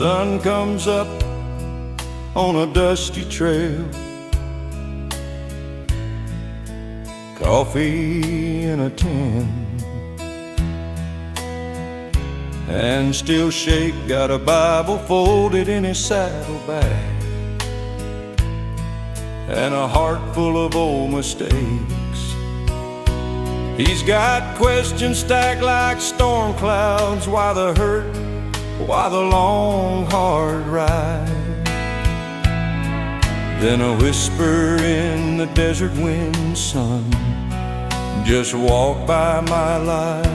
sun comes up on a dusty trail, coffee in a tin, and still Shake got a Bible folded in his saddlebag, and a heart full of old mistakes. He's got questions stacked like storm clouds. Why the hurt? Why the long hard ride? Then a whisper in the desert wind, son, just walk by my life.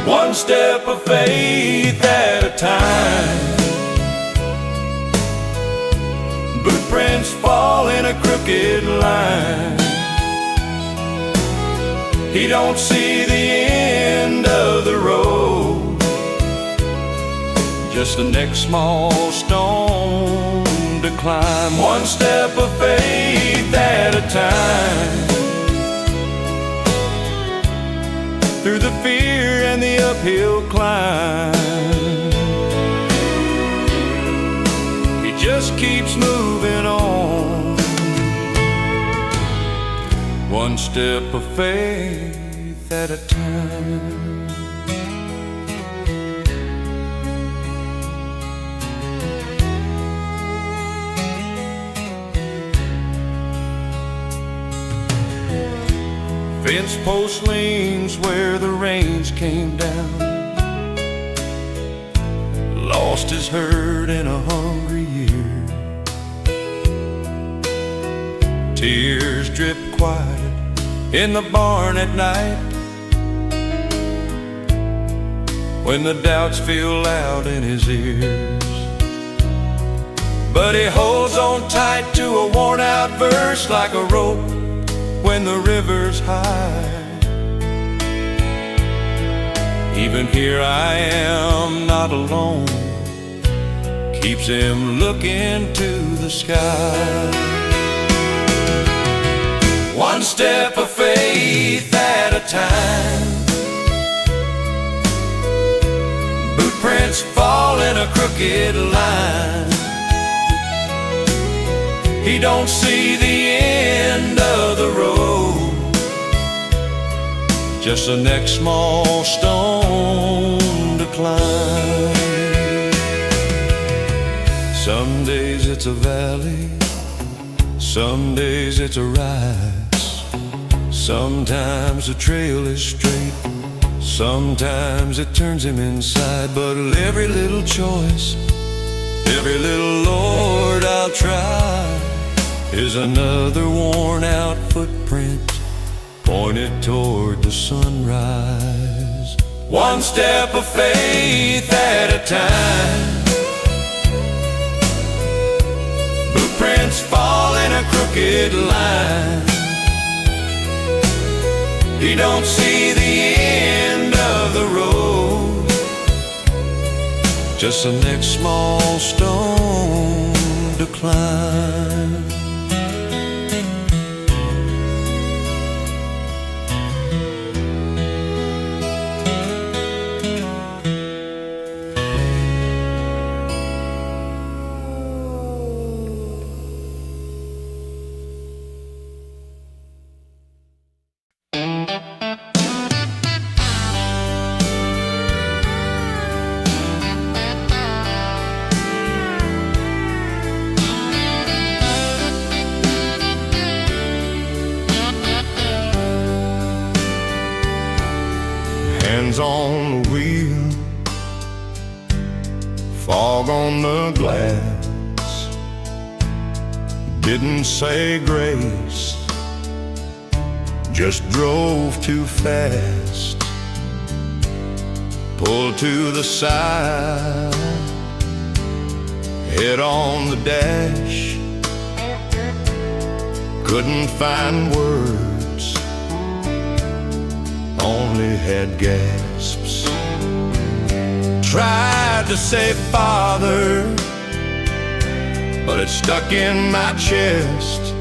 One step of faith at a time. Footprints fall in a crooked line. He don't see the end of the road, just the next small stone to climb. One step of faith at a time, through the fear and the uphill climb. He just keeps moving on, one step of faith at a time. Fence post leans where the rains came down, lost his herd in a hungry year. Tears drip quiet in the barn at night, when the doubts feel loud in his ears. But he holds on tight to a worn out verse, like a rope when the river's high. Even here I am not alone, keeps him looking to the sky. One step of faith at a time. Footprints fall in a crooked line. He don't see the end of the road, just the next small stone to climb. Some days it's a valley, some days it's a rise. Sometimes the trail is straight, sometimes it turns him inside. But every little choice, every little Lord I'll try, is another worn out footprint pointed toward the sunrise. One step of faith at a time. Footprints fall in a crooked line. He don't see the end of the road, just the next small stone to climb. Hands on the wheel, fog on the glass. Didn't say grace, just drove too fast. Pulled to the side, head on the dash. Couldn't find words, only had gasps. Tried to say Father, but it stuck in my chest.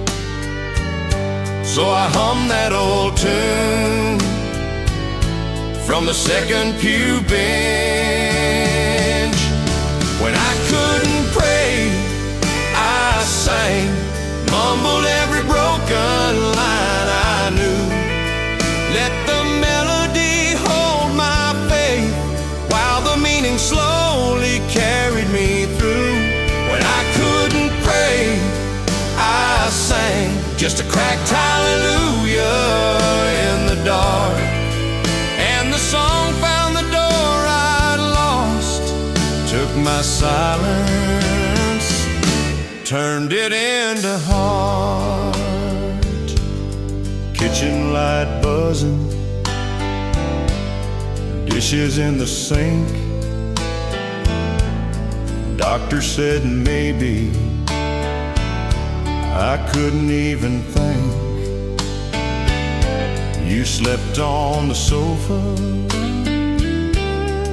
So I hummed that old tune from the second pew bench. When I couldn't pray, I sang, mumbled every broken line I knew. Let the melody hold my faith while the meaning slowly carried me through. When I couldn't pray, I sang just a cracked hallelujah in the dark. And the song found the door I'd lost, took my silence, turned it into heart. Kitchen light buzzing, dishes in the sink. Doctor said maybe I couldn't even think. You slept on the sofa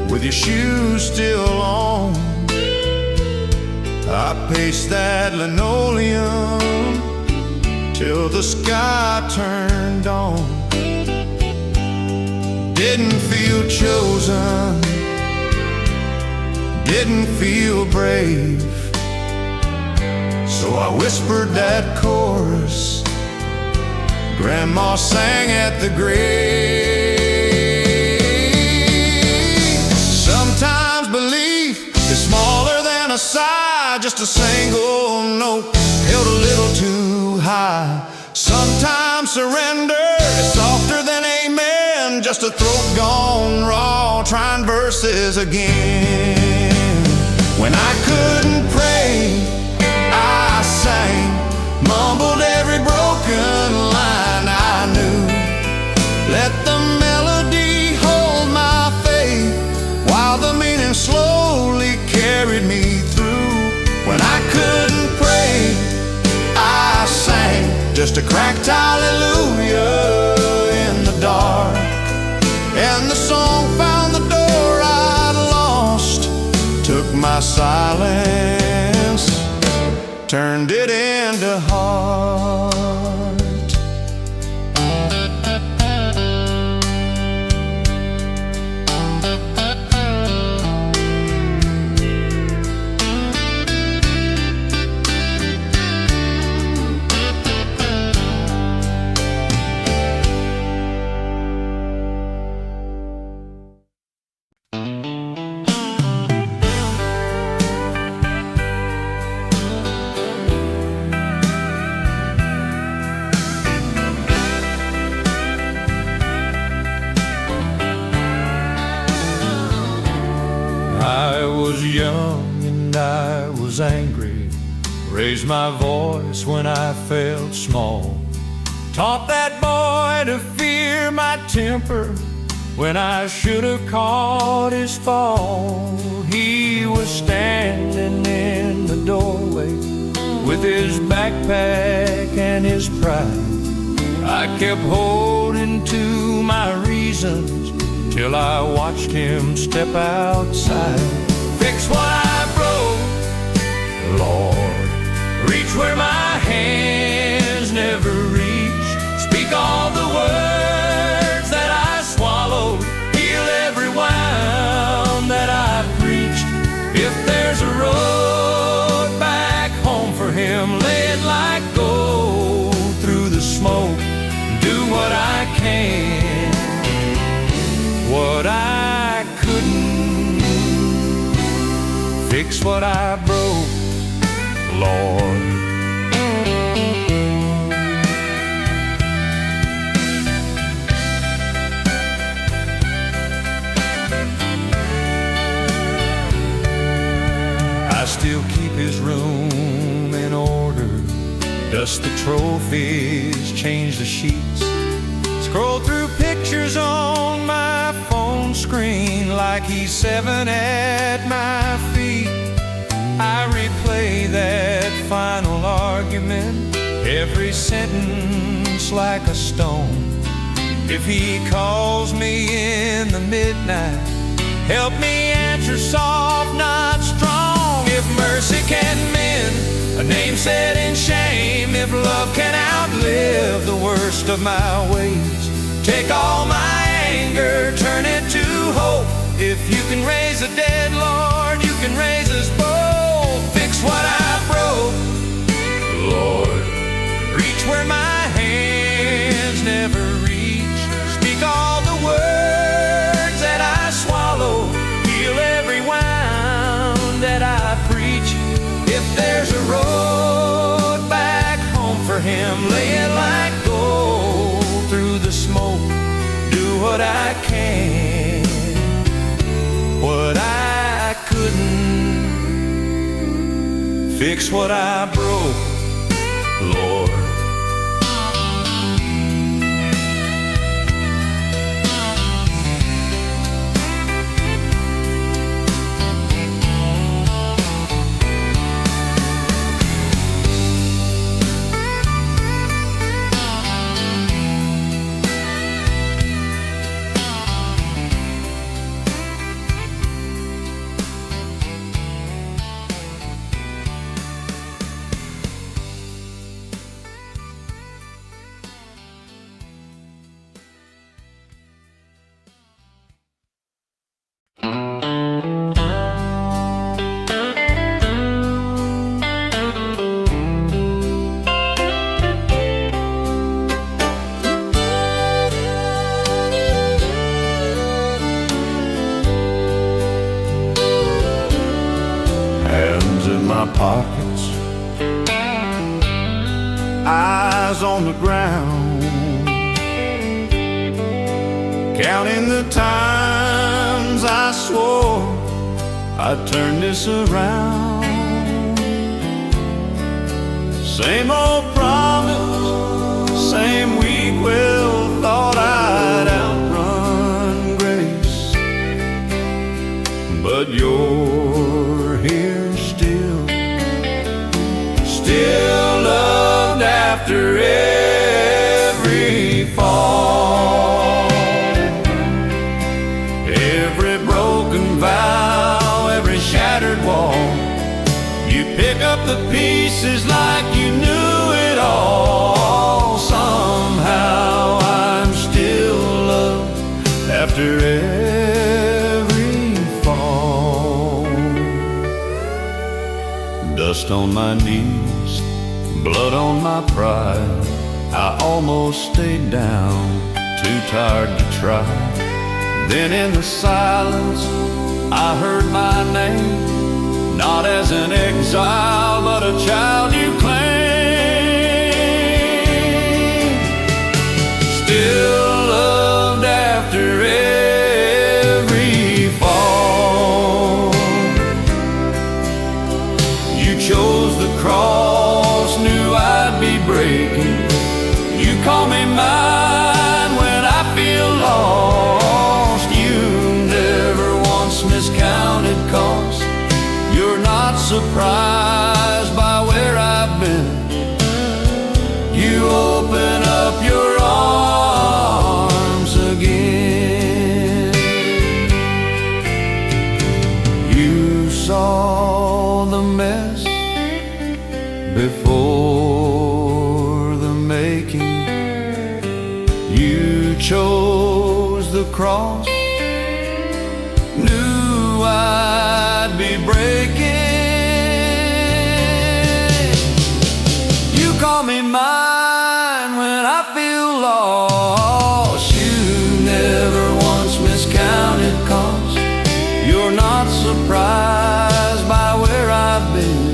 with your shoes still on. I paced that linoleum till the sky turned on. Didn't feel chosen, didn't feel brave, so I whispered that chorus Grandma sang at the grave. Sometimes belief is smaller than a sigh, just a single note held a little too high. Sometimes surrender is softer than amen, just a throat gone raw, trying verses again. When I couldn't pray, I sang, mumbled every broken line I knew. Let the melody hold my faith while the meaning slowly carried me through. When I couldn't pray, I sang just a cracked hallelujah in the dark. And the song found the door I'd lost, took my silence, turned it into heart. I was young and I was angry, raised my voice when I felt small, taught that boy to fear my temper when I should have caught his fall. He was standing in the doorway with his backpack and his pride. I kept holding to my reasons till I watched him step outside. Fix what I broke, Lord. Reach where my hands never reach. Speak all the words that I swallowed. Heal every wound that I preached. If there's a road back home for him, lay it like gold through the smoke. Do what I can, what I couldn't. Fix what I broke, Lord. I still keep his room in order, dust the trophies, change the sheets, scroll through pictures on my phone screen like he's 7 at my feet. I replay that final argument, every sentence like a stone. If he calls me in the midnight, help me answer soft, not strong. If mercy can mend a name set in shame, if love can outlive the worst of my ways, take all my anger anger, turn it to hope. If you can raise a dead, Lord, you can raise us both. Fix what I broke, Lord. Reach where my hands never reach. Speak all the words that I swallow. Heal every wound that I preach. If there's a road back home for him, lay it like gold through the smoke. Do what I can, what I couldn't. Fix what I broke, Lord. Pockets, eyes on the ground, counting the times I swore I'd turn this around. Same old promise, same weak will, thought I'd outrun grace, but you're here still, still loved after every fall, every broken vow, every shattered wall. You pick up the pieces like you knew it all. Somehow I'm still loved after every fall. Dust on my knees, blood on my pride. I almost stayed down, too tired to try. Then in the silence I heard my name, not as an exile, but a child you claim. Still loved after every fall. You chose the cross, knew I'd be breaking. You call me mine when I feel lost. You never once miscounted cost. You're not surprised by where I've been. You open up your arms again. You saw the mess before the making. You chose the cross, knew I'd be breaking. You call me mine when I feel lost. You never once miscounted cost. You're not surprised by where I've been.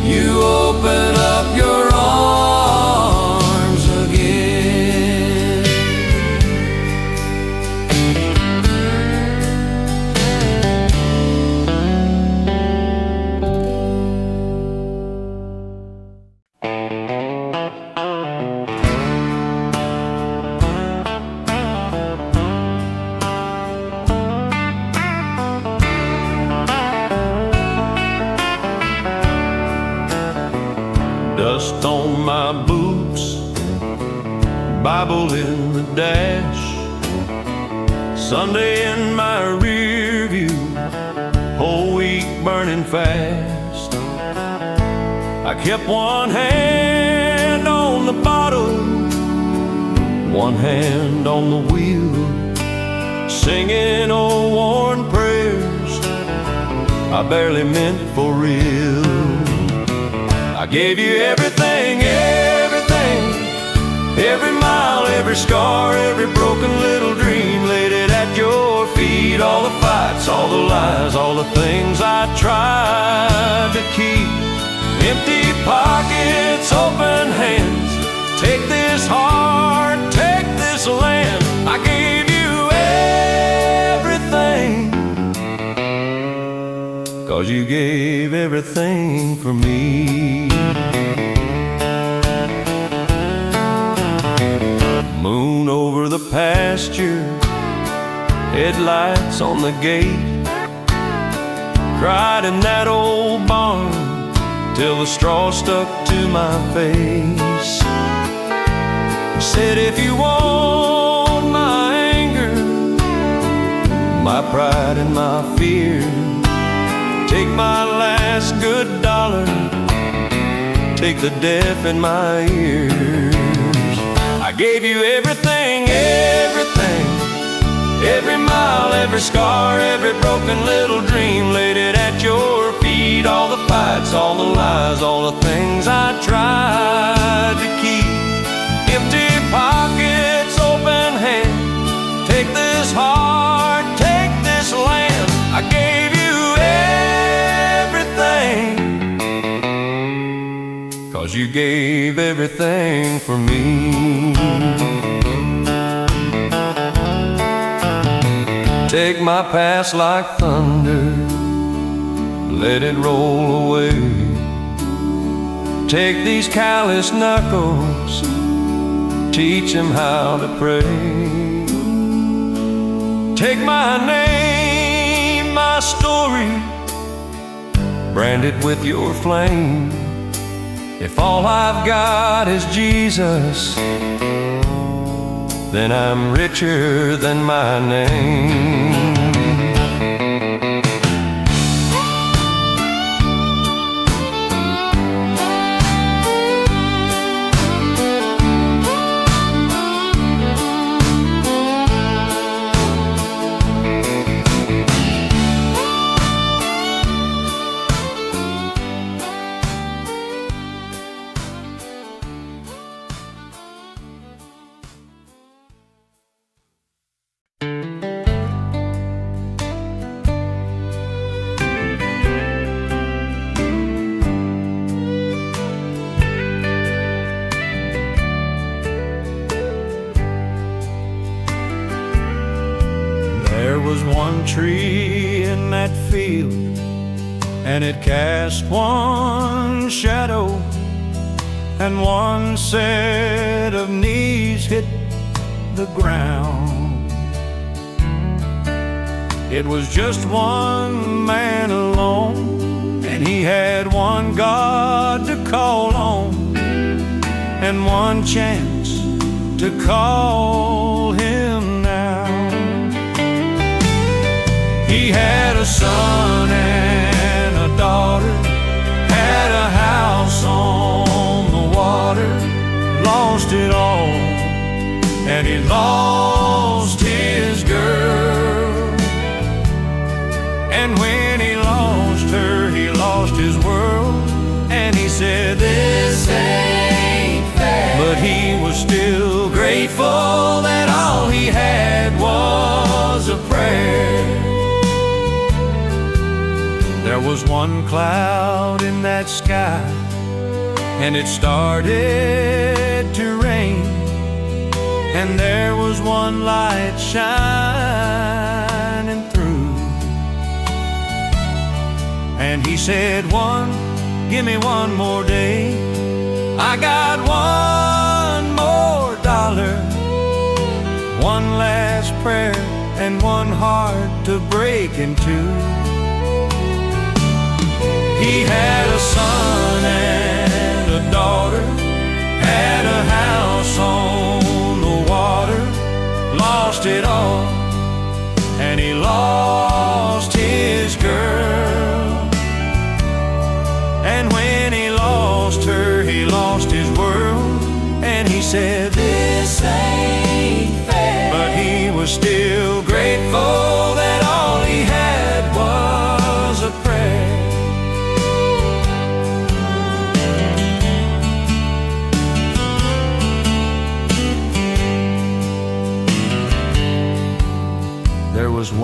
You open up your arms again. Dust on my boots, Bible in the dash, Sunday in my rear view, whole week burning fast. I kept one hand on the bottle, one hand on the wheel, singing old worn prayers I barely meant for real. I gave you everything, everything, every mile, every scar, every broken little dream, laid it at your feet. All the fights, all the lies, all the things I tried to keep. Empty pockets, open hands, take this heart, take this land. I gave you everything, 'cause you gave everything for me. Moon over the pasture, headlights on the gate, cried in that old barn till the straw stuck to my face. Said, if you want my anger, my pride and my fear, take my last good dollar, take the deaf in my ears. I gave you everything, everything, every mile, every scar, every broken little dream, laid it at your feet. All the fights, all the lies, all the things I tried to keep. Empty pockets, open hand, take this heart, take this land. I gave you everything, 'cause you gave everything for me. Take my past like thunder, let it roll away. Take these callous knuckles, teach them how to pray. Take my name, my story, brand it with your flame. If all I've got is Jesus, then I'm richer than my name. There was one tree in that field, and it cast one shadow, and one set of knees hit the ground. It was just one man alone, and he had one God to call on, and one chance to call him now. He had a son and a daughter, had a house on the water, lost it all, and he lost his girl. And when he lost her, he lost his world, and he said, this ain't fair. But he was still grateful that all he had was a prayer. There was one cloud in that sky, and it started to rain, and there was one light shining through. And he said, one, give me one more day, I got one more dollar, one last prayer, and one heart to break in two. He had a son and a daughter, had a house on the water, lost it all, and he lost his girl. And when he lost her, he lost his world, and he said, this ain't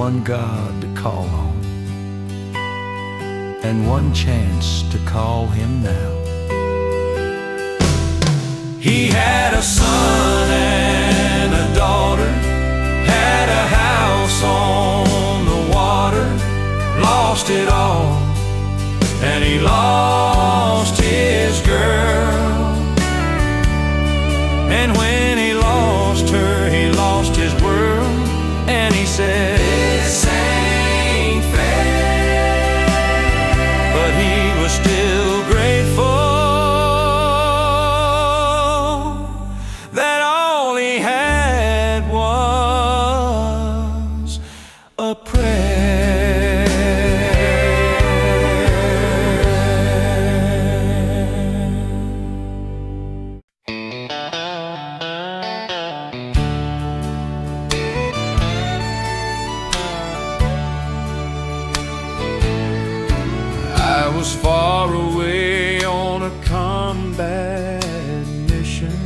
one God to call on, and one chance to call him now. He had a son and a daughter, had a house on the water, lost it all, and he lost his girl. And when he lost her, he lost his world, and he said, "This ain't fair." But he was still grateful that all he had was a prayer. I was far away on a combat mission,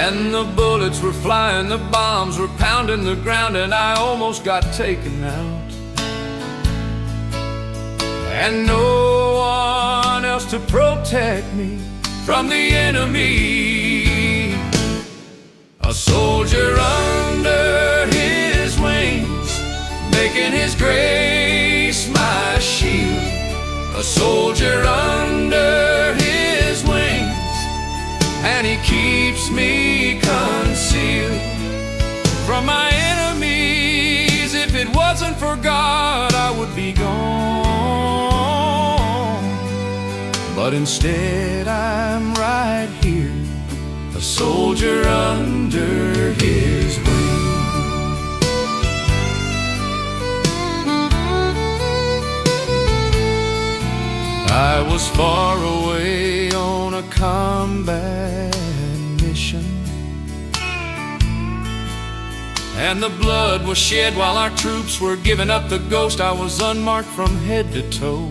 and the bullets were flying, the bombs were pounding the ground, and I almost got taken out. And no one else to protect me from the enemy. A soldier under his wings, making his grace my shield. A soldier under his wings, and he keeps me concealed from my enemies. If it wasn't for God, I would be gone. But instead I'm right here, a soldier under his wings. I was far away on a combat mission, and the blood was shed while our troops were giving up the ghost. I was unmarked from head to toe.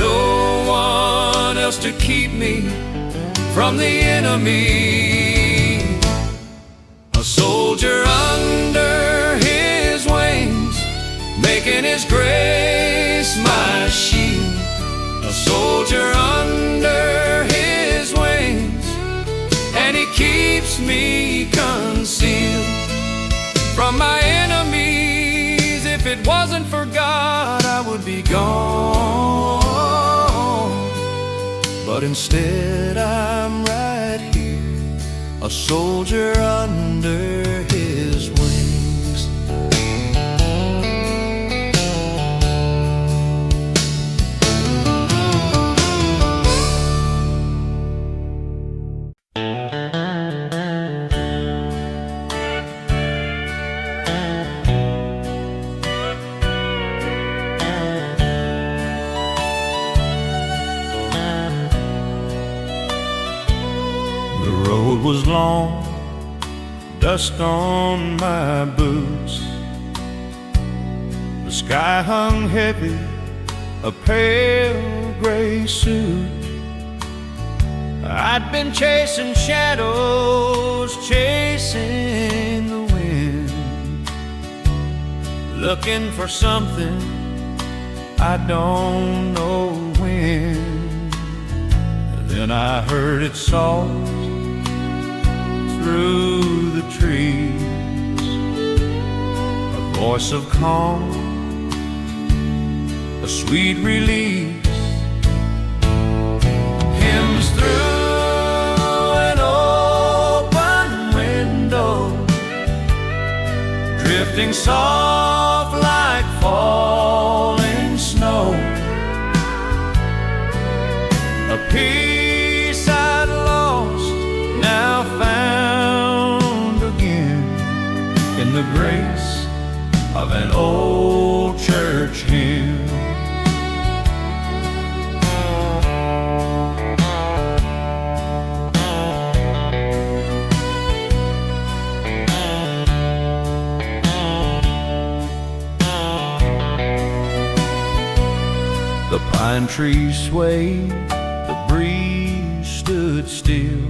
No one else to keep me from the enemy. A soldier under his wings, making his grace my shield. A soldier under his wings, and he keeps me concealed from my enemies. If it wasn't for God, I would be gone. But instead I'm right here, a soldier under his wings. The road was long, dust on my boots. The sky hung heavy, a pale gray suit. I'd been chasing shadows, chasing the wind, looking for something I don't know when. Then I heard it soft through the trees, a voice of calm, a sweet release. Hymns through an open window, drifting soft like falling snow. A peace I'd lost, now found again, in the grace of an old church hymn. The pine trees swayed, the breeze stood still.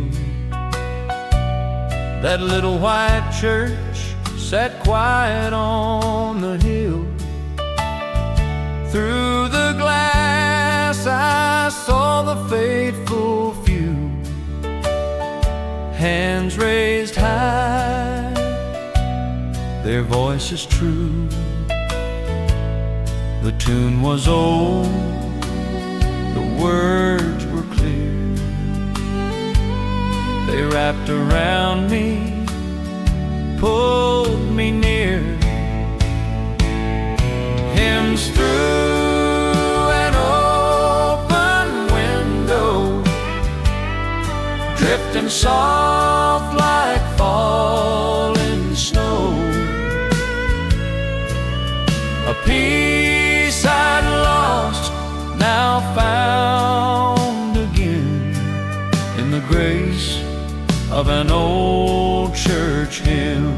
That little white church sat quiet on the hill. Through the glass I saw the faithful few, hands raised high, their voices true. The tune was old, the words were clear. They wrapped around me, pulled me near. Hymns through an open window, drifting soft like falling snow. A peace I'd lost, now found again, in the grace of an old church hymn.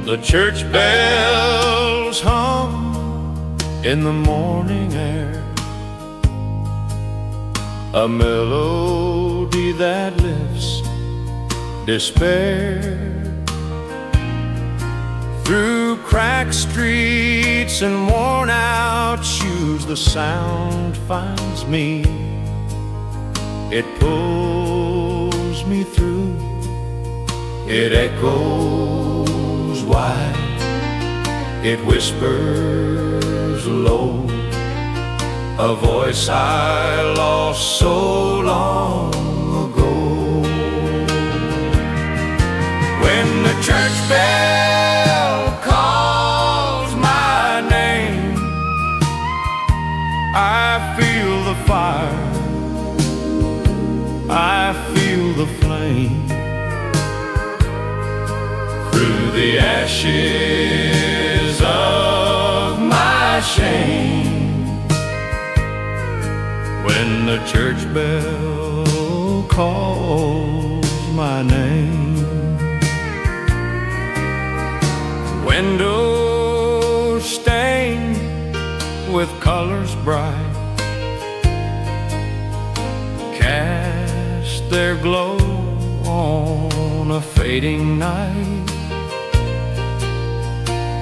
The church bells hum in the morning air, a melody that lifts despair. Through cracked streets and worn out shoes, the sound finds me. It pulls me through, it echoes wide, it whispers low, a voice I lost so long ago. When the church bell calls my name, I feel the fire, I feel the flame. Through the ashes of my shame, when the church bell calls my name. Windows stained with colors bright cast their glow on a fading night.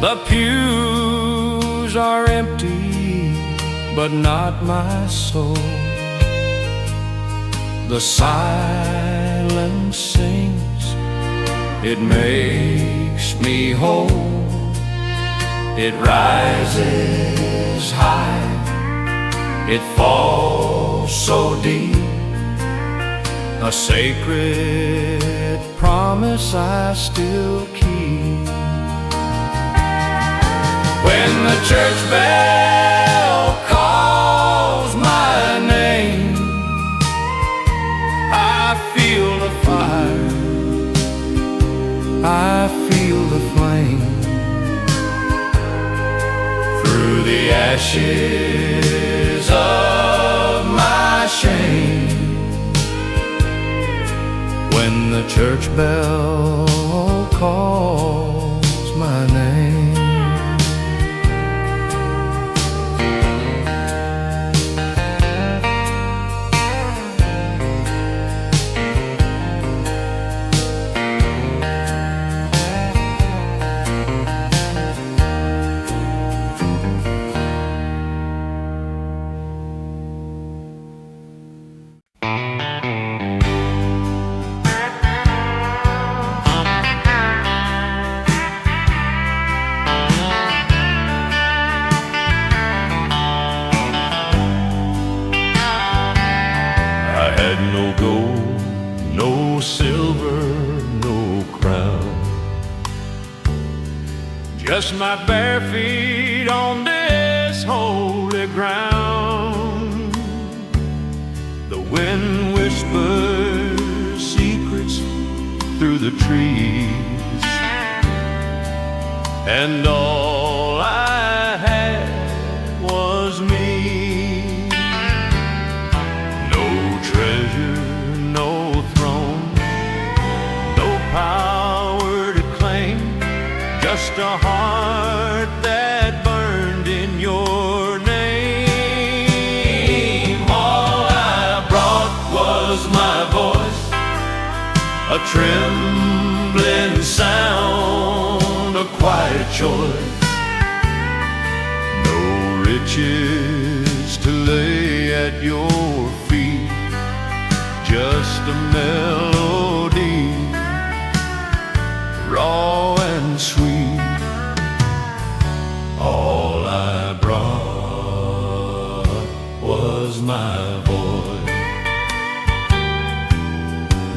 The pews are empty, but not my soul. The silence sings, it makes me whole. It rises high, it falls so deep, a sacred promise I still keep. When the church bell calls my name, I feel the fire, I feel the flame. Through the ashes of my shame, when the church bell calls my name. No gold, no silver, no crown, just my bare feet on this holy ground. The wind whispers secrets through the trees, and all I had was me. No treasure, no throne, no power to claim, just a heart that burned in your name. All I brought was my voice, a trembling sound, a quiet choice. No riches to lay at your feet, just a melody, raw and sweet. All I brought was my voice.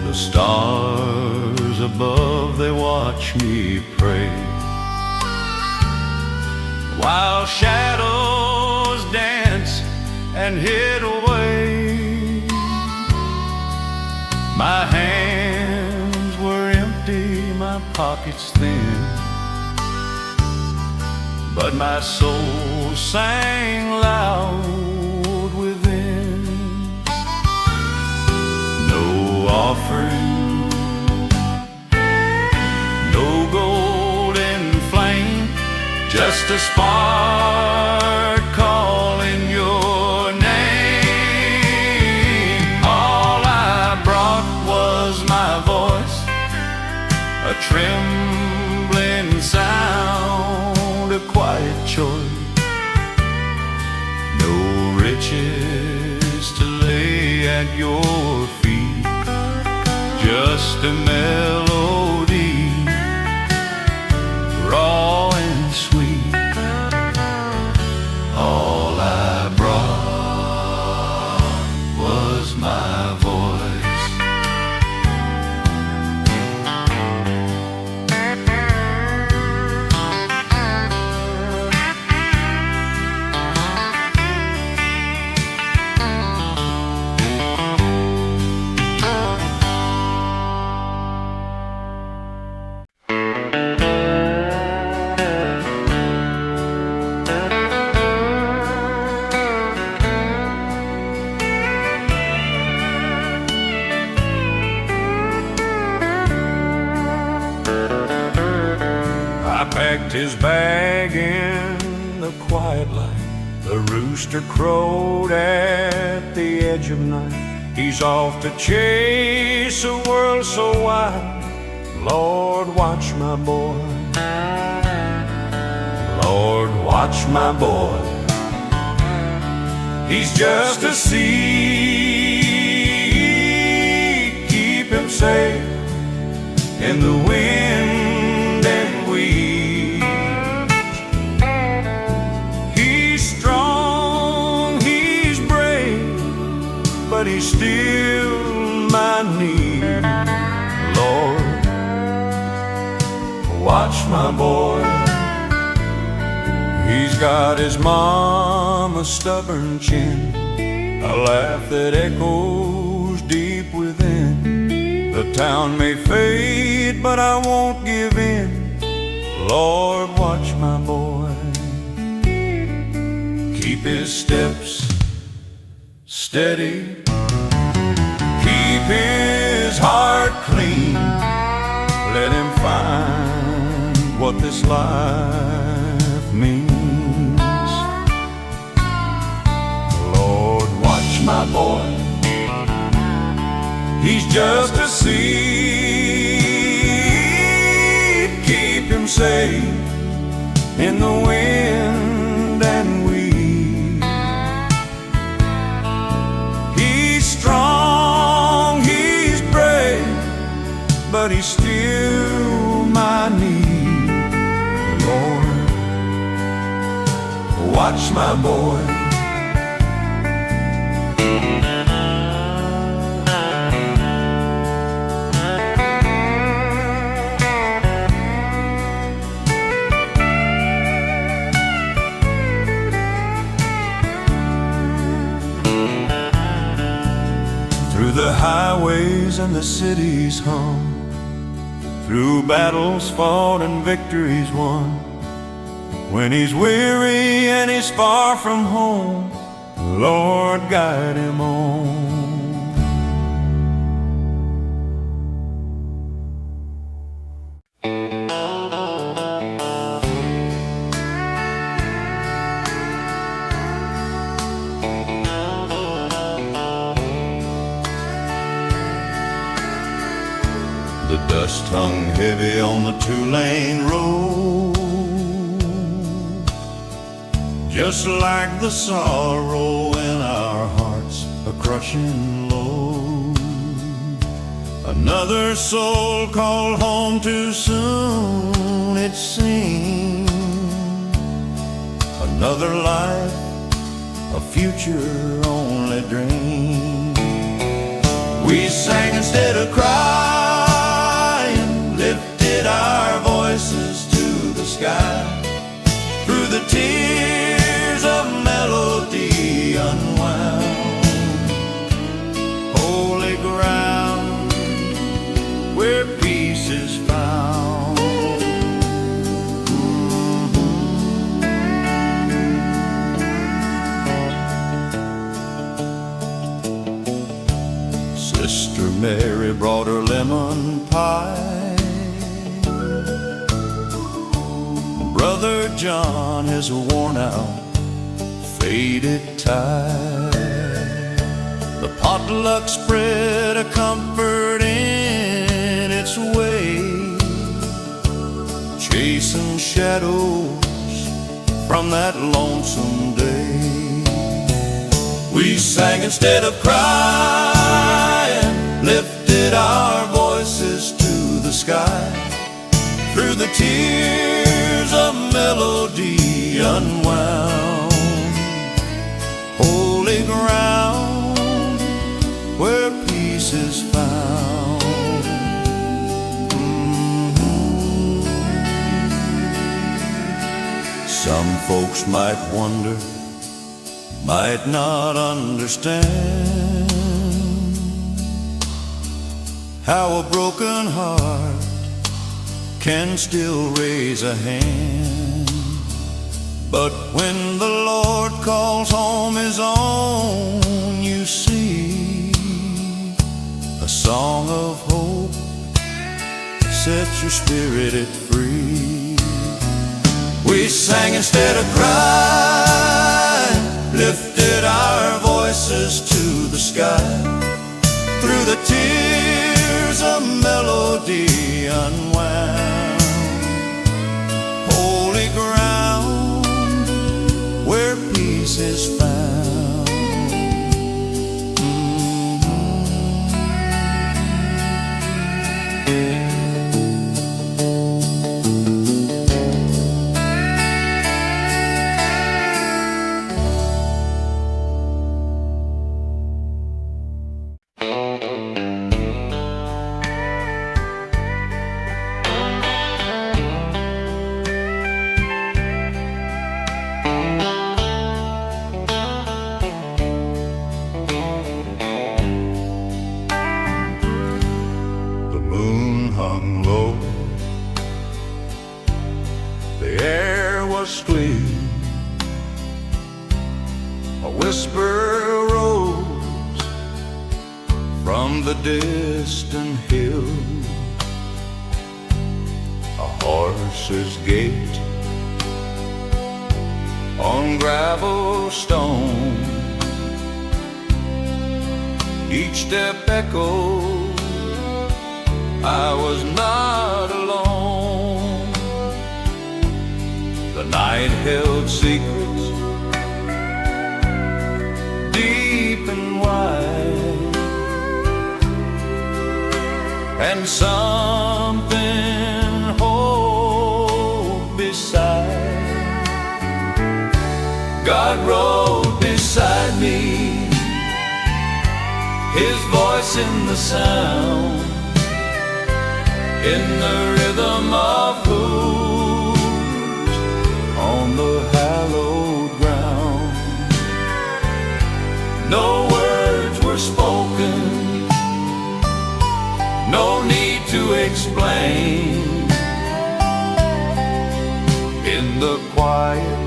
The stars above, they watch me pray, while shadows dance and hid away. My hands were empty, my pockets thin, but my soul sang loud within. No offering, no golden flame, just a spark calling your name. All I brought was my voice, a trembling sound, a quiet choice. No riches to lay at your feet, just a melody, raw and sweet. All I brought was my voice. I packed his bag in the quiet light. The rooster crowed at the edge of night. He's off to chase a world so wide. Lord, watch my boy. Lord, watch my boy. He's just a seed. Keep him safe in the wind and weeds. He's strong, he's brave, but he's still my need. Lord, watch my boy. He's got his mama's stubborn chin, a laugh that echoes deep within. The town may fade, but I won't give in. Lord, watch my boy. Keep his steps steady, keep his heart clean. Let him find what this life means. Lord, watch my boy. He's just a seed. Keep him safe in the wind and weed. He's strong, he's brave, but he's still my need. Lord, watch my boy. Through the highways and the cities hum, through battles fought and victories won, When he's weary and he's far from home, Lord, guide him on. The dust hung heavy on the two-lane road, just like the sorrow in our hearts, a crushing load. Another soul called home too soon, it seemed. Another life, a future only dream. We sang instead of crying, lifted our voices to the sky. Through the tears of melody unwound, holy ground where peace is found. Sister Mary brought her lemon pie. Brother John has a worn out, faded tie. The potluck spread a comfort in its way, chasing shadows from that lonesome day. We sang instead of crying, lifted our voices to the sky. Through the tears of melody unwound, holy ground where peace is found. Some folks might wonder, might not understand, how a broken heart can still raise a hand. But when the Lord calls home his own, you see, a song of hope sets your spirit free. We sang instead of crying, lifted our voices to the sky. Through the tears a melody unwound, holy ground where peace is found. Clear, a whisper rose from the distant hill. A horse's gait on gravel stone, each step echoed, I was not alone. The night held secrets deep and wide, and something hold beside. God rode beside me, his voice in the sound, in the rhythm of hooves on the hallowed ground. No words were spoken, no need to explain. In the quiet,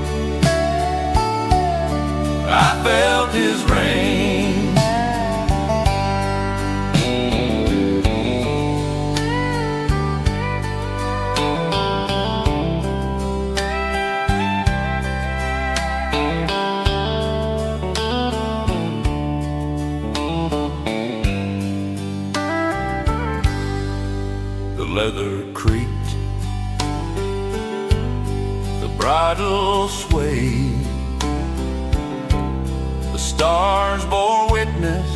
I felt his rain. The leather creaked, the bridle swayed, the stars bore witness,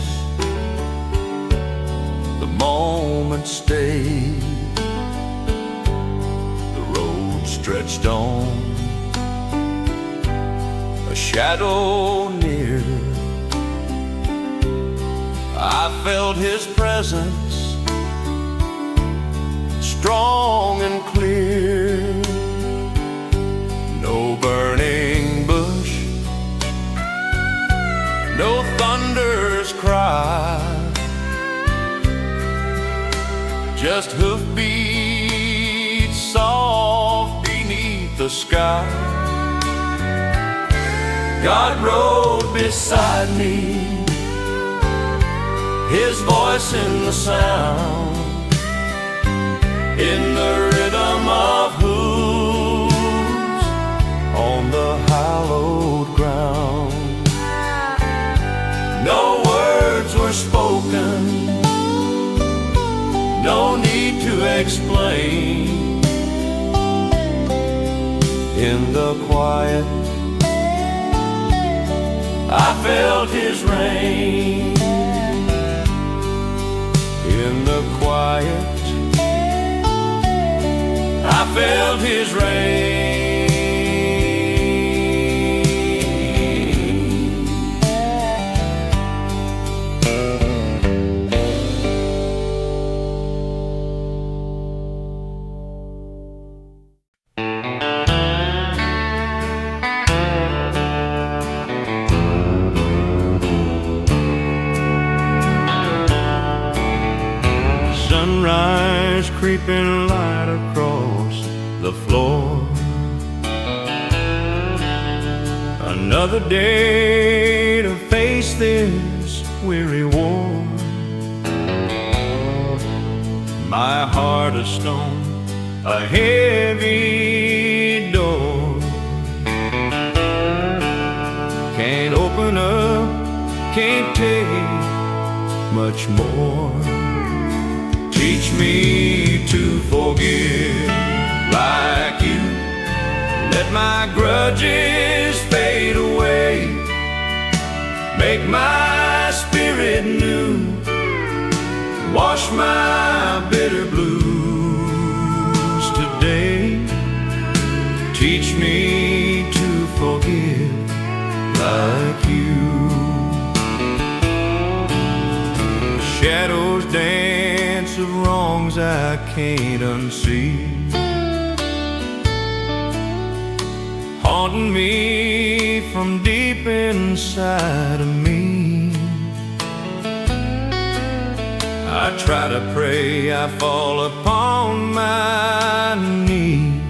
the moment stayed, the road stretched on, a shadow near. I felt his presence, strong and clear. No burning bush, no thunder's cry, just hoofbeats soft beneath the sky. God rode beside me, his voice in the sound, in the rhythm of hooves on the hallowed ground. No words were spoken, no need to explain. In the quiet, I felt his rain. In the quiet, I felt his rain. Sunrise creeping light across the floor. Another day to face this weary war. My heart of stone, a heavy door. Can't open up, can't take much more. Teach me to forgive like you. Let my grudges fade away. Make my spirit new. Wash my bitter blues today. Teach me to forgive like you. Shadows dance of wrongs I can't unsee, haunting me from deep inside of me. I try to pray, I fall upon my knees,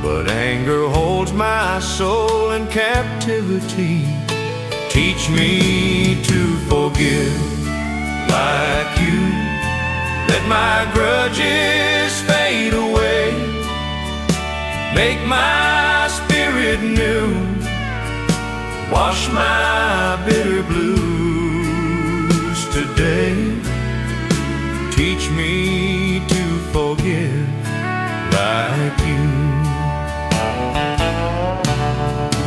but anger holds my soul in captivity. Teach me to forgive like you. Let my grudges fade away. Make my spirit new. Wash my bitter blues today. Teach me to forgive like you.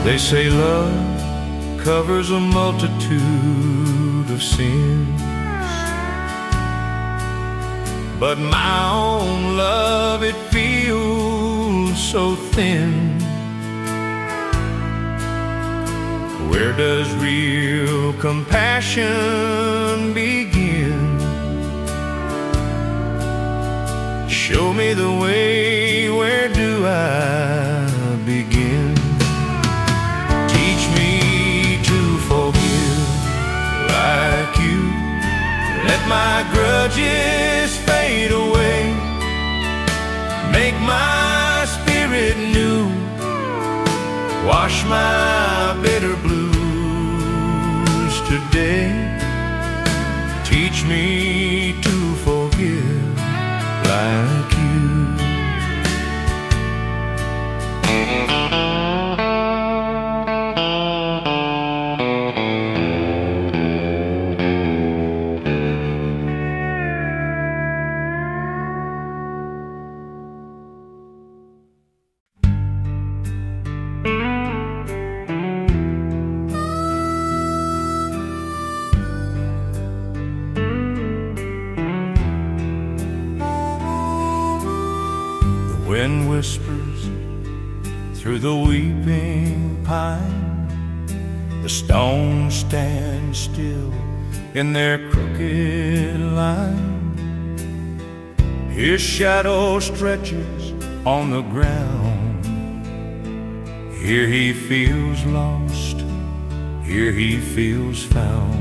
They say love covers a multitude of sins, but my own love, it feels so thin. Where does real compassion begin? Show me the way, where do I begin? Teach me to forgive like you. Let my grudges fade away. Make my spirit Wash my bitter blues today. Teach me to forgive like you. Wind whispers through the weeping pine. The stones stand still in their crooked line. His shadow stretches on the ground. Here he feels lost, here he feels found.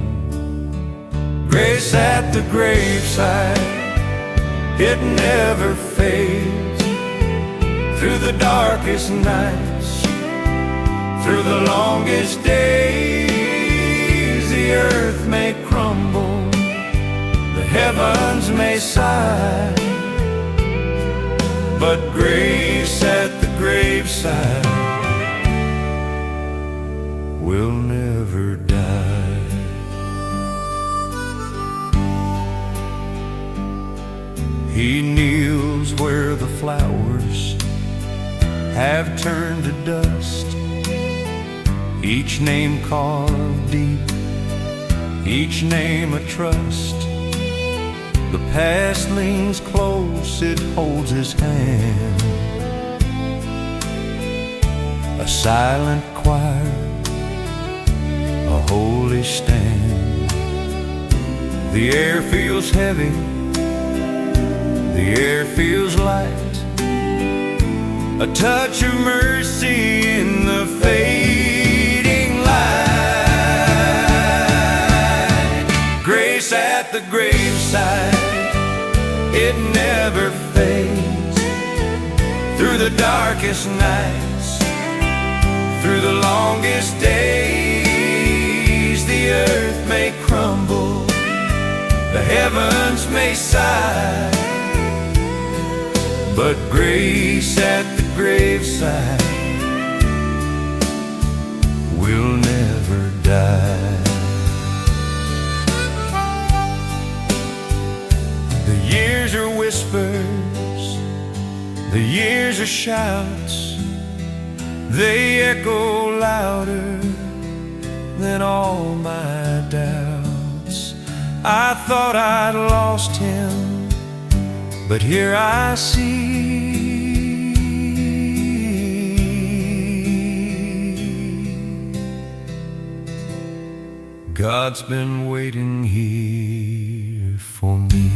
Grace at the graveside, it never fades. Through the darkest nights, through the longest days, the earth may crumble, the heavens may sigh, but grace at the graveside will never die. He kneels where the flowers have turned to dust, each name carved deep, each name a trust. The past leans close, it holds his hand. A silent choir, a holy stand. The air feels heavy, the air feels light. A touch of mercy in the fading light. Grace at the graveside, it never fades. Through the darkest nights, through the longest days, the earth may crumble, the heavens may sigh, but grace at the graveside will never die. The years are whispers, the years are shouts. They echo louder than all my doubts. I thought I'd lost him, but here I see God's been waiting here for me.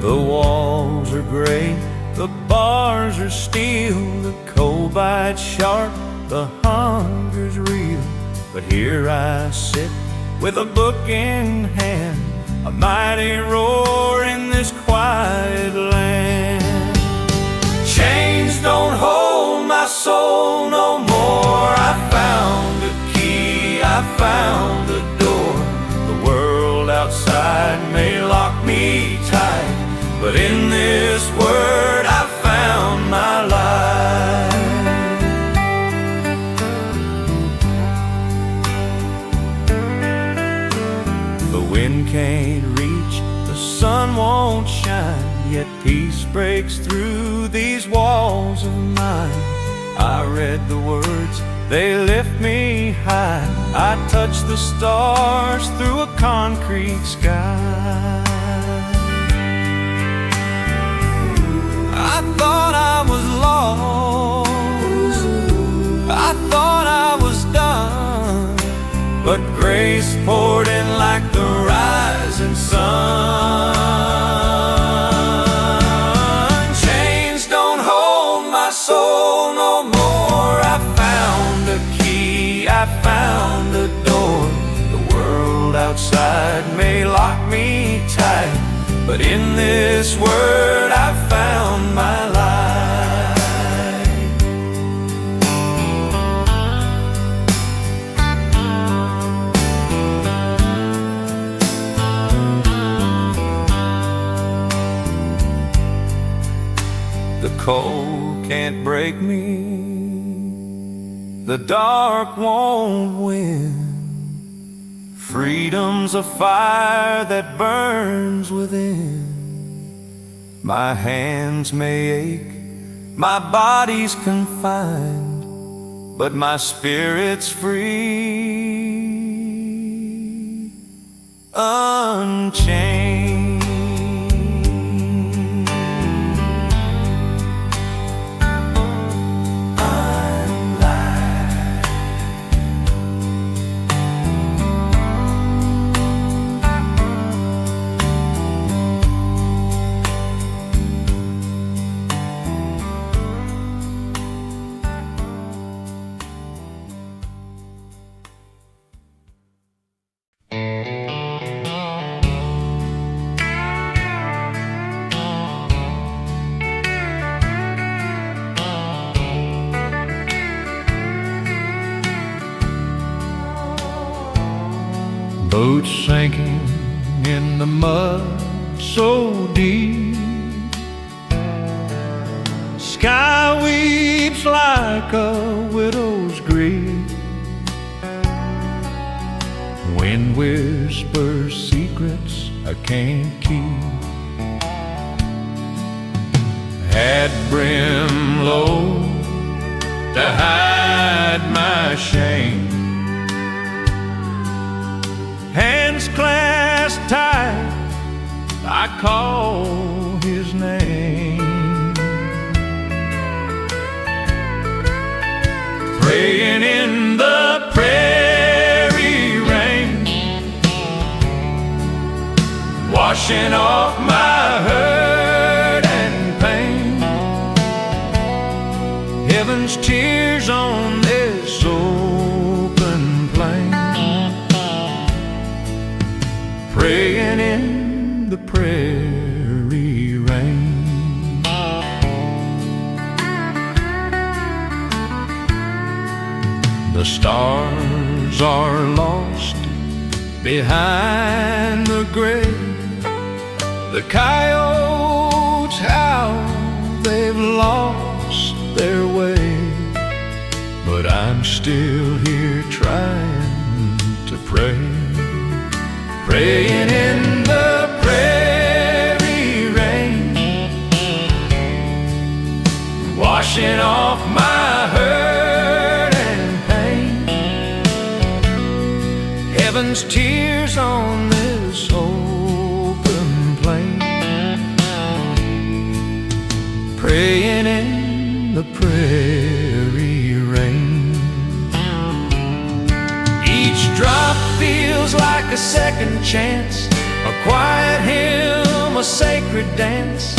The walls are gray, the bars are steel, the cold bites sharp, the hunger's real. But here I sit with a book in hand, a mighty roar in this quiet land. Chains don't hold my soul no more. I found a key, I found a door. The world outside may lock me tight, but in this word I found my life. The wind can't reach, the sun won't shine, yet peace breaks through these walls of mine. I read the words, they lift me high. I touch the stars through a concrete sky. I thought I was lost, I thought I was done, but grace poured in like the rising sun. but in this word I found my life. The cold can't break me, the dark won't win. Freedom's a fire that burns within. My hands may ache, my body's confined, but my spirit's free, unchained. Boats sinking in the mud so deep, sky weeps like a widow's grief. Wind whispers secrets I can't keep. Had brim low to hide my shame, hands clasped tight, I call his name. Praying in the prairie rain, washing off my hurt and pain. Heaven's tears on this open plain. Praying in the prairie rain. The stars are lost behind the grave. The coyotes howl, they've lost their way. But I'm still here trying to pray. Praying in the prairie rain, washing off my hurt and pain. Heaven's tears on this open plain. Praying in the prairie rain. Each drop feels like a second chance, a quiet hymn, a sacred dance,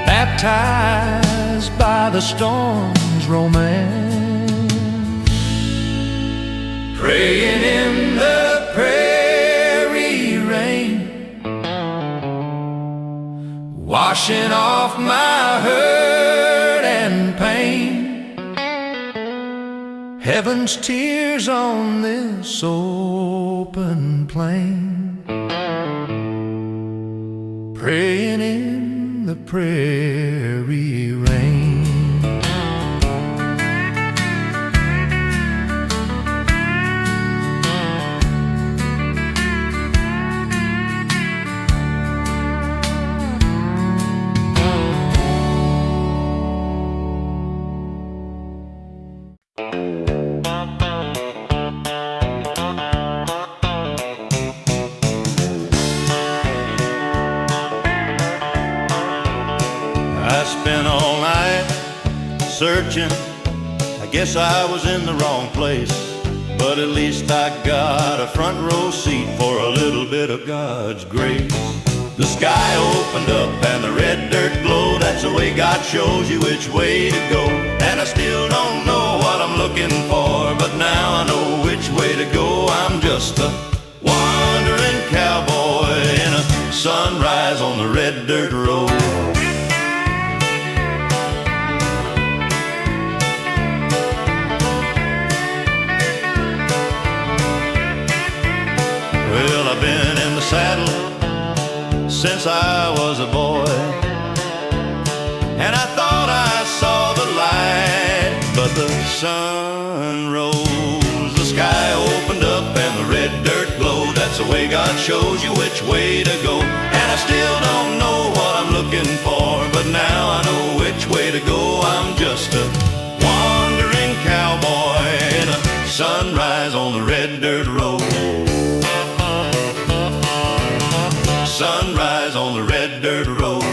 baptized by the storm's romance. Praying in the prairie rain, washing off my hurt and pain. Heaven's tears on this open plain. Praying in the prairie rain. I spent all night searching. I guess I was in the wrong place, but at least I got a front row seat for a little bit of God's grace. The sky opened up and the red dirt glowed. That's the way God shows you which way to go. And I still don't know what I'm looking for, but now I know which way to go. I'm just a wandering cowboy in a sunrise on the red dirt road. Well, I've been in the saddle since I was a boy, and I thought I saw the light, but the sun rose, the sky opened up, and the red dirt glowed. That's the way God shows you which way to go. And I still don't know what I'm looking for, but now I know which way to go. I'm just a wandering cowboy in a sunrise on the red dirt road. Sunrise on the red dirt road.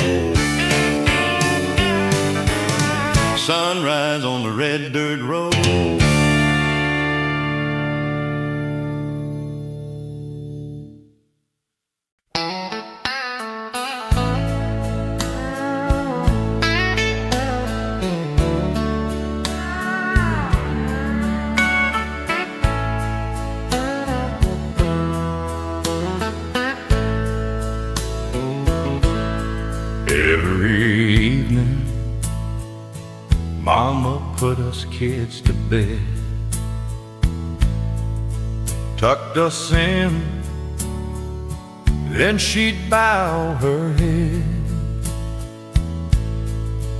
Sunrise on the red dirt road. Every evening, Mama put us kids to bed, tucked us in, then she'd bow her head.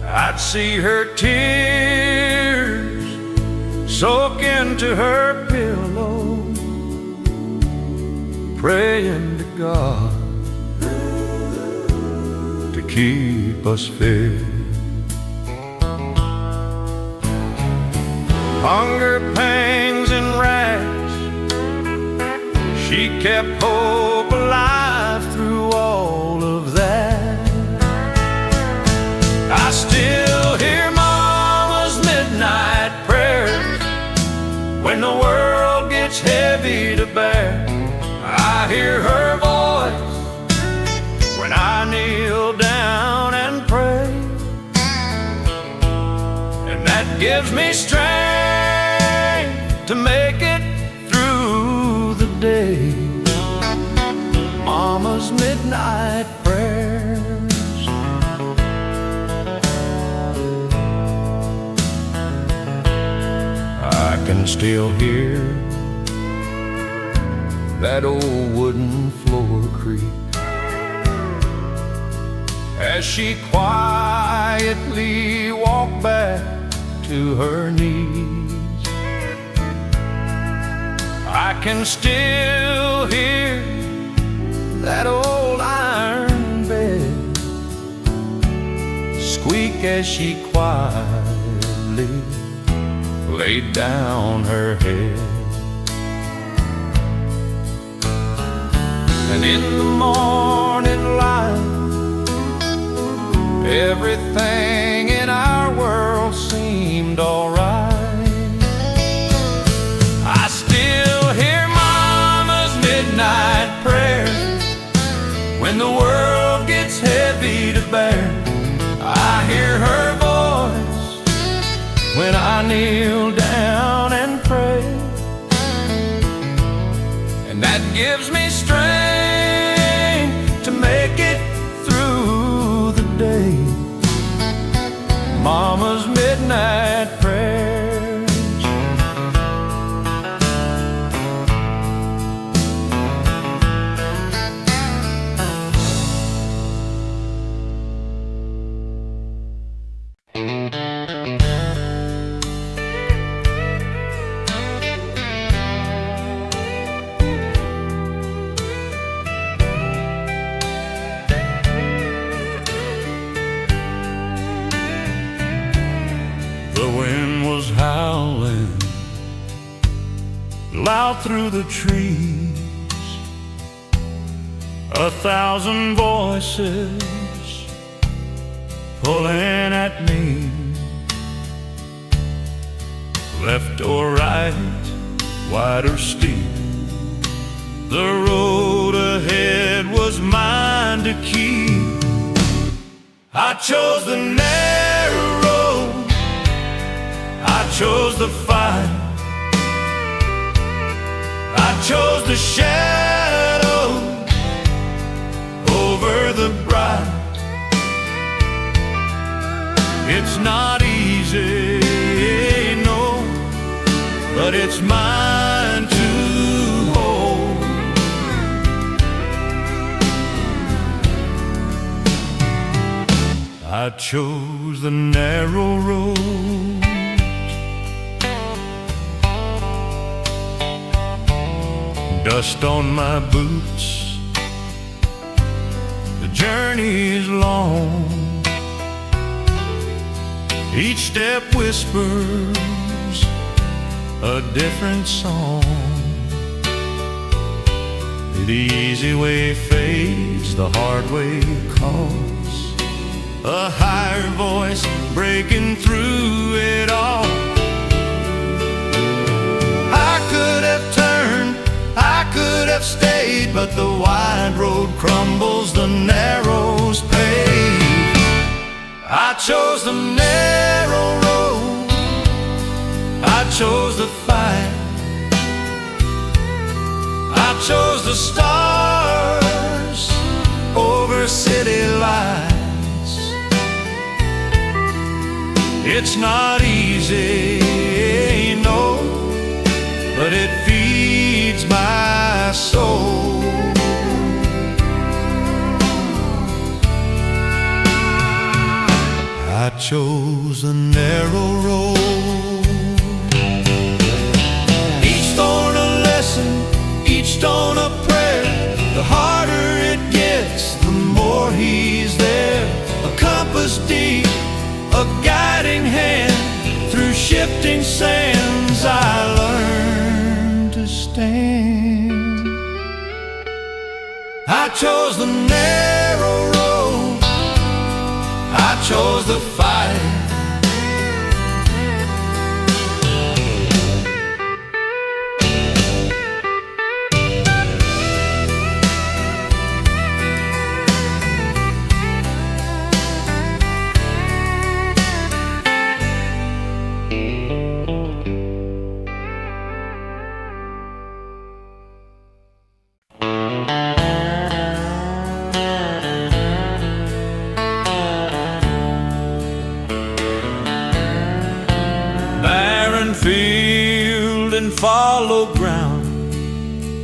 I'd see her tears soak into her pillow, praying to God to keep us fed. Hunger, pangs, and rags, she kept hope alive through all of that. I still hear Mama's midnight prayers when the world gets heavy to bear. I hear her voice when I kneel down and pray, and that gives me strength to make it through the day. Mama's midnight prayers. I can still hear that old wooden floor creak as she quietly walked back to her knees. I can still hear that old iron bed squeak as she quietly laid down her head. And in the morning light, everything in our world seemed alright. I still hear Mama's midnight prayers when the world gets heavy to bear. I hear her voice when I kneel down and pray, and that gives me strength to make it through the day. Mama's midnight prayers. The wind was howling loud through the trees, 1,000 voices pulling at me. Left or right, wide or steep, the road ahead was mine to keep. I chose the narrow road, I chose the fight, I chose the shadow over It's not easy, no, but it's mine to hold. I chose the narrow road, dust on my boots. The journey's long, each step whispers a different song. The easy way fades, the hard way calls, a higher voice breaking through it all. I could have turned, I could have stayed, but the wide road crumbles, the narrow's paved. I chose the narrow road, I chose the fight, I chose the stars over city lights. It's not easy, no, but it feeds my soul. I chose the narrow road. Each thorn a lesson, each stone a prayer. The harder it gets, the more He's there. A compass deep, a guiding hand. Through shifting sands I learned to stand. I chose the narrow road, I chose the fight. Field and fallow ground,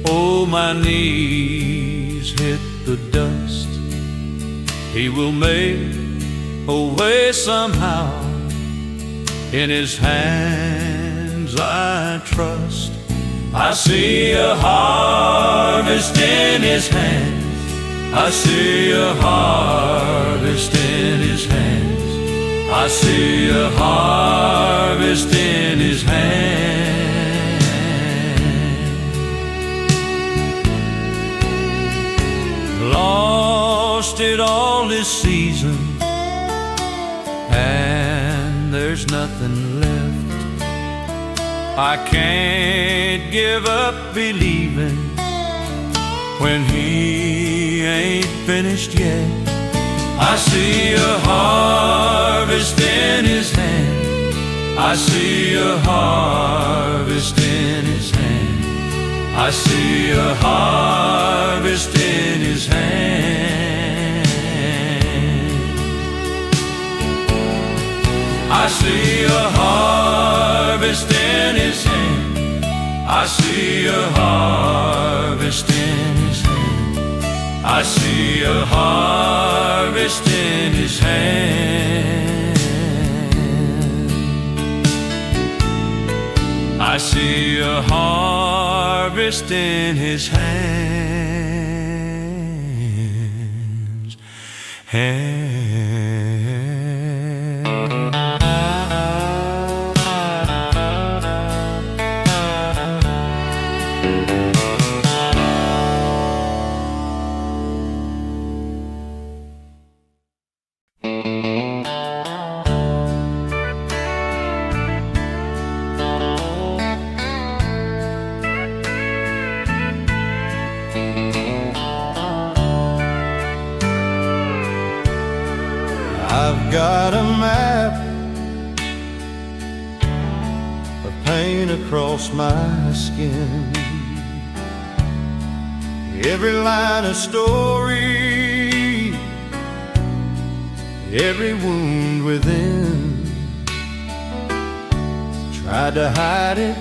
oh, my knees hit the dust. He will make a way somehow, in His hands I trust. I see a harvest in His hands, I see a harvest in His hands, I see a harvest in His hand. Lost it all this season, and there's nothing left. I can't give up believing when He ain't finished yet. I see a harvest in His hand, I see a harvest in His hand, I see a harvest in His hand. I see a harvest in His hand, I see a harvest in His hand, I see a harvest in His hand. I see a harvest in His hands. I've got a map, a pain across my skin. Every line a story, every wound within. Tried to hide it,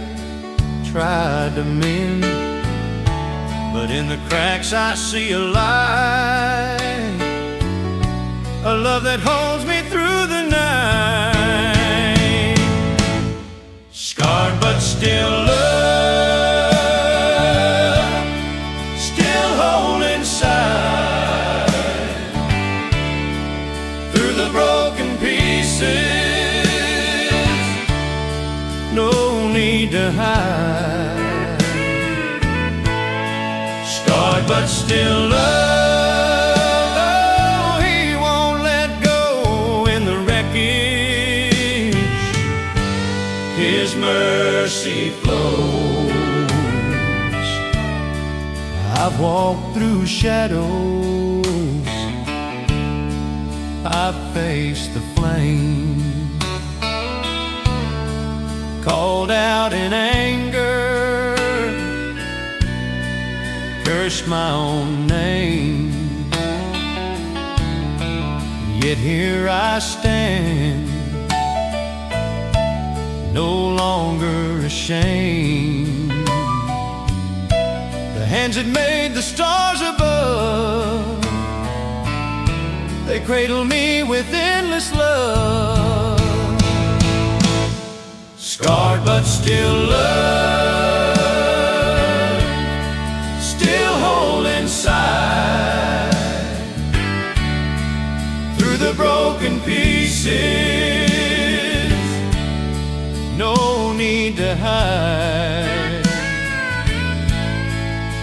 tried to mend, but in the cracks I see a light, a love that holds me through the night. Scarred but still love, still whole inside. Through the broken pieces, no need to hide. Scarred but still love, oh, he won't let go in the wreckage. His mercy flows. I've walked through shadows, I've faced the flame, called out in anger, cursed my own name. Yet here I stand, no longer ashamed. The hands that made the stars above, they cradle me with endless love. Scarred but still love, still whole inside. Through the broken pieces, no need to hide.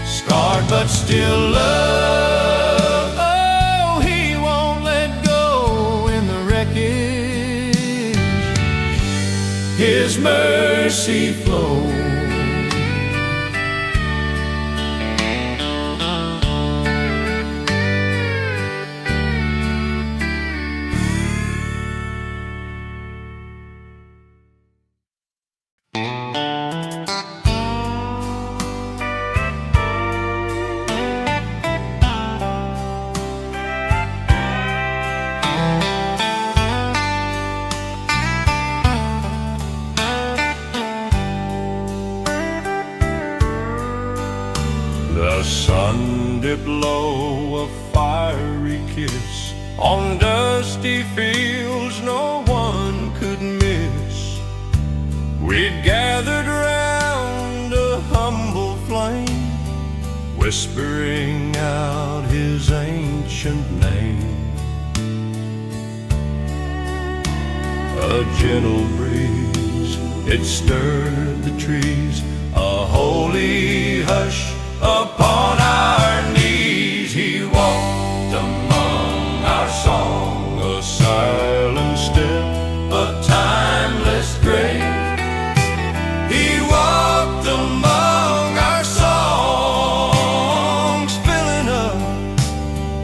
Scarred but still love, oh, he won't let go in the wreckage. His mercy flows. The sun dipped low, a fiery kiss on dusty fields no one could miss. We'd gathered round a humble flame, whispering out his ancient name. A gentle breeze, it stirred the trees, a holy hush upon our knees. He walked among our song, a silent step, a timeless grace. He walked among our songs, filling up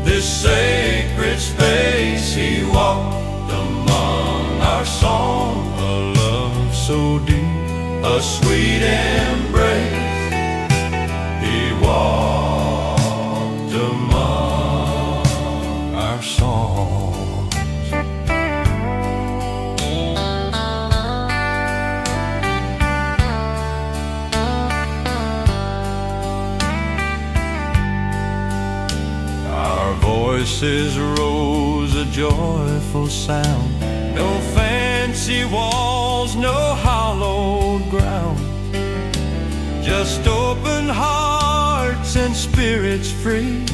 this sacred space. He walked among our song, a love so deep, a sweet embrace. He walked among our songs. Our voices rose a joyful sound, no fancy walls, no hallowed ground, just open hearts and spirits free,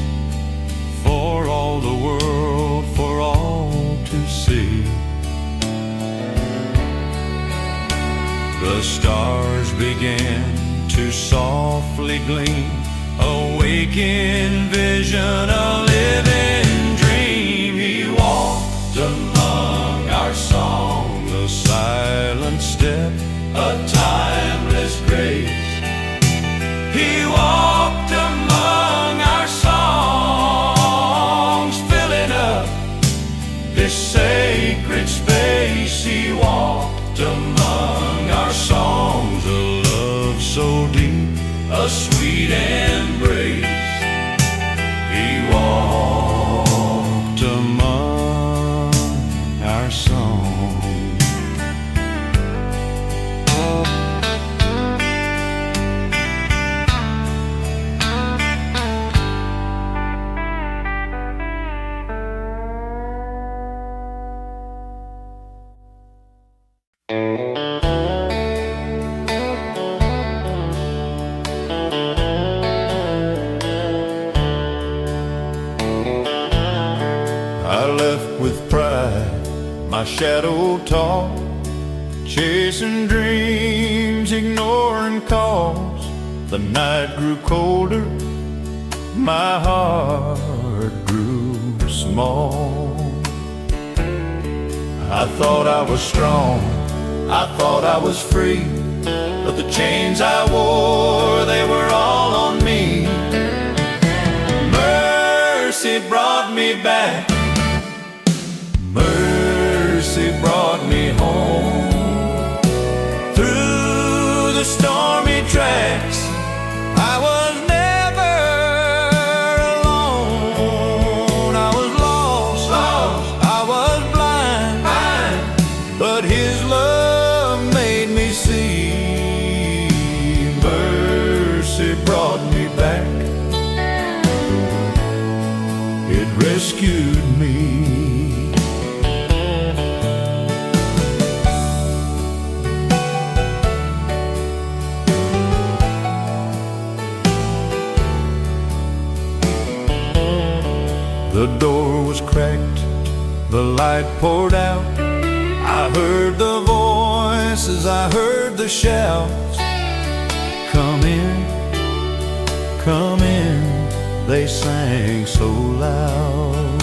for all the world, for all to see. The stars began to softly gleam, awaken vision, a living dream. He walked among our song, a silent step, a timeless grace. He walked among our songs, filling up this sacred space. He walked among our songs, a love so deep, a sweet embrace. He walked among song. I left with pride, my shadow tall, chasing dreams, ignoring calls. The night grew colder, my heart grew small. I thought I was strong, I thought I was free, but the chains I wore, they were all on me. Mercy brought me back, mercy brought me home. Through the stormy tracks, I was never alone. I was lost, I was blind, but His love made me see. Mercy brought me back, it rescued me. The door was cracked, the light poured out. I heard the voices, I heard the shouts. Come in, they sang so loud.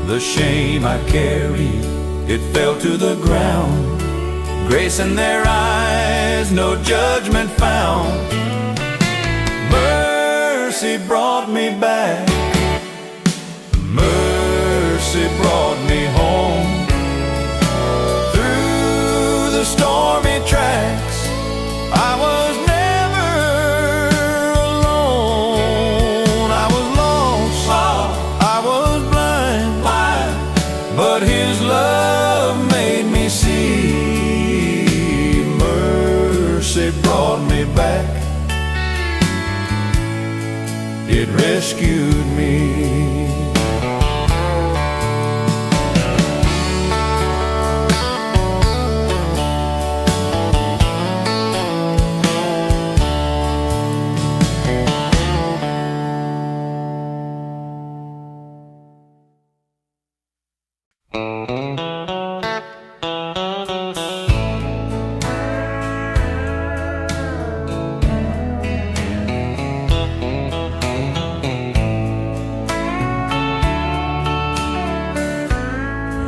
The shame I carried, it fell to the ground. Grace in their eyes, no judgment found. Mercy brought me back, mercy brought me home. Through the stormy tracks, I was never alone. I was lost, I was blind, but His love made me see. Mercy brought me back, it rescued me.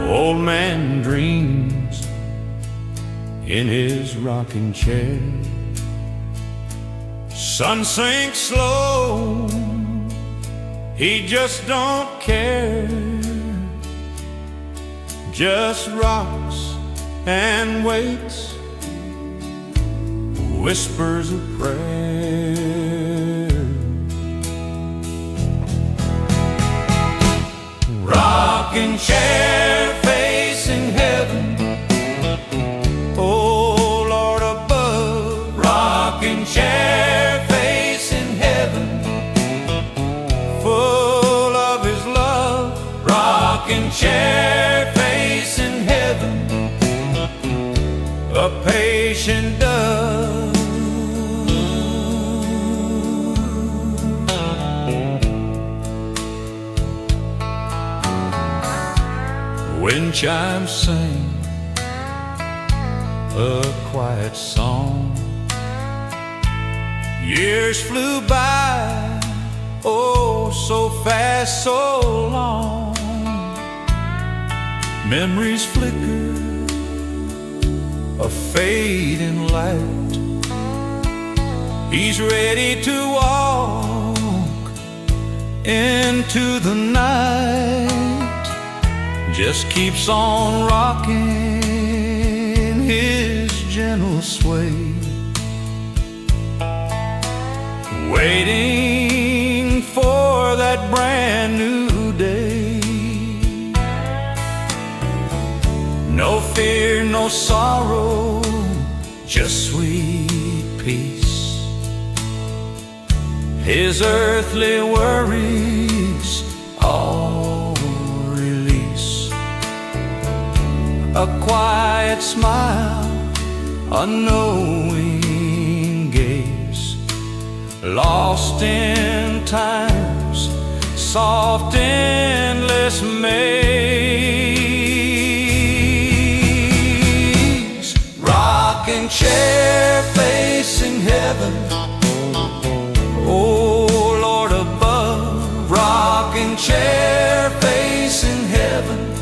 Old man dreams in his rocking chair. Sun sinks slow, he just don't care. Just rocks and waits, whispers a prayer. Rocking chair facing heaven, oh Lord above. Rocking chair facing heaven, full of His love. Rocking chair facing heaven, a patient dove. Wind chimes sing a quiet song. Years flew by, oh so fast, so long. Memories flicker, a fading light. He's ready to walk into the night. Just keeps on rocking his gentle sway, waiting for that brand new day. No fear, no sorrow, just sweet peace. His earthly worries all release. A quiet smile, a knowing gaze, lost in time's soft endless maze. Rocking chair facing heaven, oh Lord above. Rocking chair facing heaven,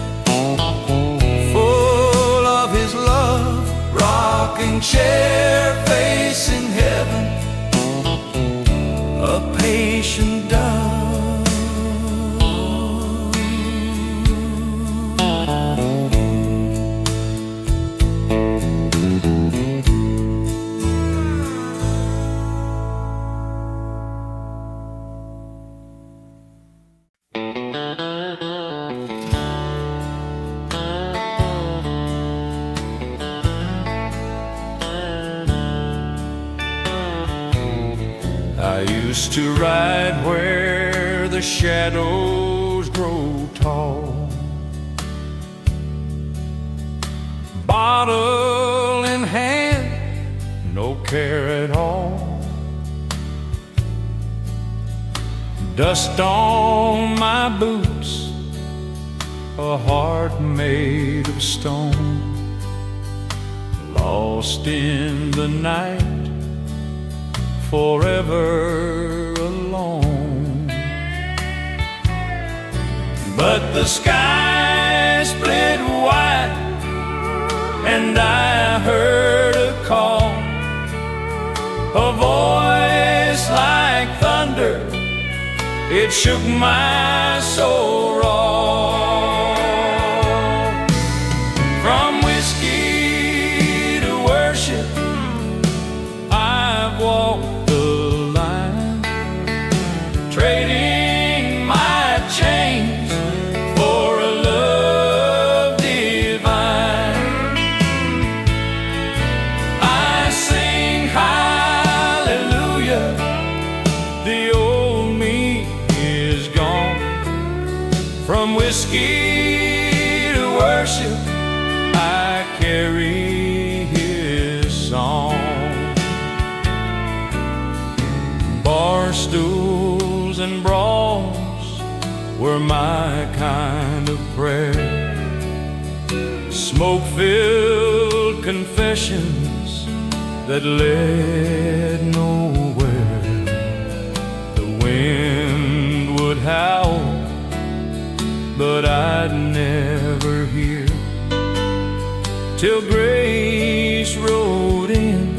full of His love. Rocking chair facing heaven, a patient dove. I used to ride where the shadows grow tall, bottle in hand, no care at all. Dust on my boots, a heart made of stone, lost in the night, forever alone. But the sky split wide, and I heard a call, a voice like thunder, it shook my soul raw. From whiskey to worship, I've walked trading my chains for a love divine. I sing hallelujah, the old me is gone. From whiskey to worship, I carry His song. Barstools and brawls were my kind of prayer, smoke-filled confessions that led nowhere. The wind would howl, but I'd never hear, till grace rode in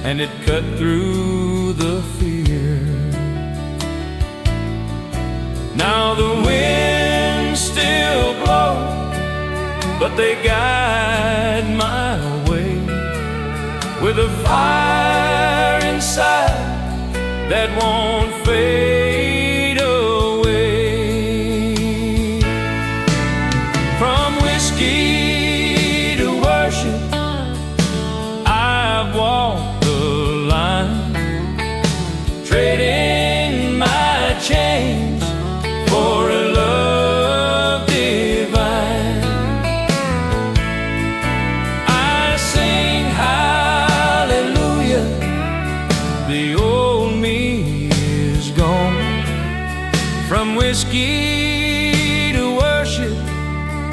and it cut through the fear. Now the winds still blow, but they guide my way, with a fire inside that won't fade away. From whiskey to worship, I've walked the line, trading my chains for a love divine. I sing hallelujah, the old me is gone. From whiskey to worship,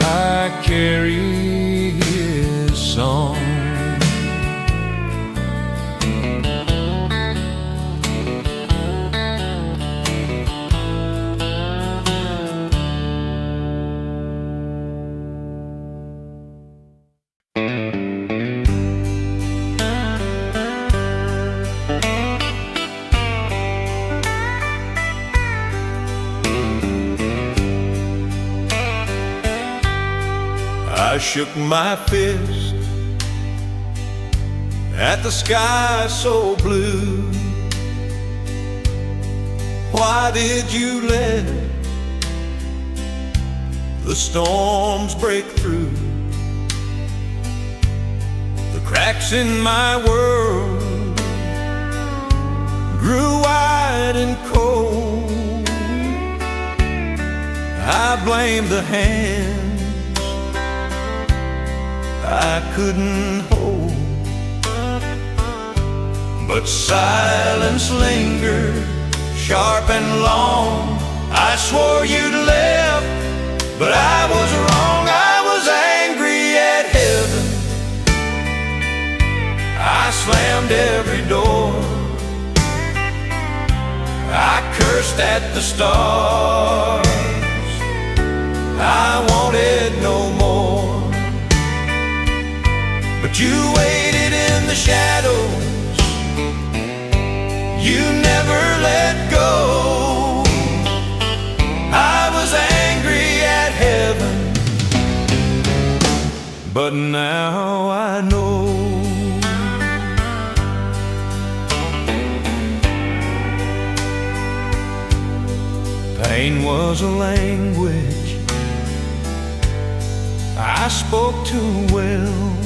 I carry His song. I shook my fist at the sky so blue. Why did you let the storms break through? Cracks in my world grew wide and cold. I blamed the hands I couldn't hold, but silence lingered, sharp and long. I swore you'd left, but I was wrong. I was angry at heaven. I slammed every door. I cursed at the stars. I wanted no more, but you waited in the shadows. You never let go. I was angry at heaven, but now I know. Pain was a language I spoke too well.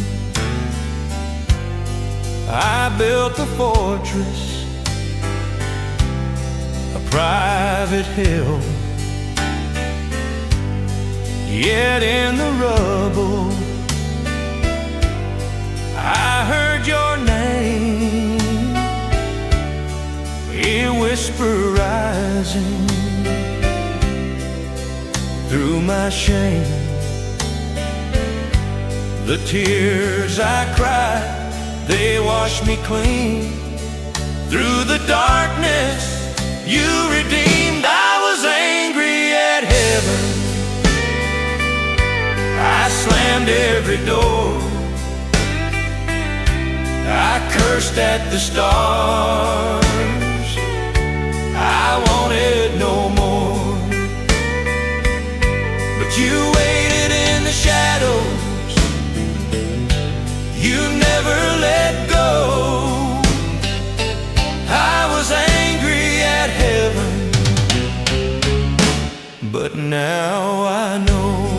I built a fortress, a private hill. Yet in the rubble I heard your name, a whisper rising through my shame. The tears I cried, they washed me clean. Through the darkness you redeemed. I was angry at heaven. I slammed every door. I cursed at the stars. I wanted no more, but you waited in the shadows. You never let go. I was angry at heaven, but now I know.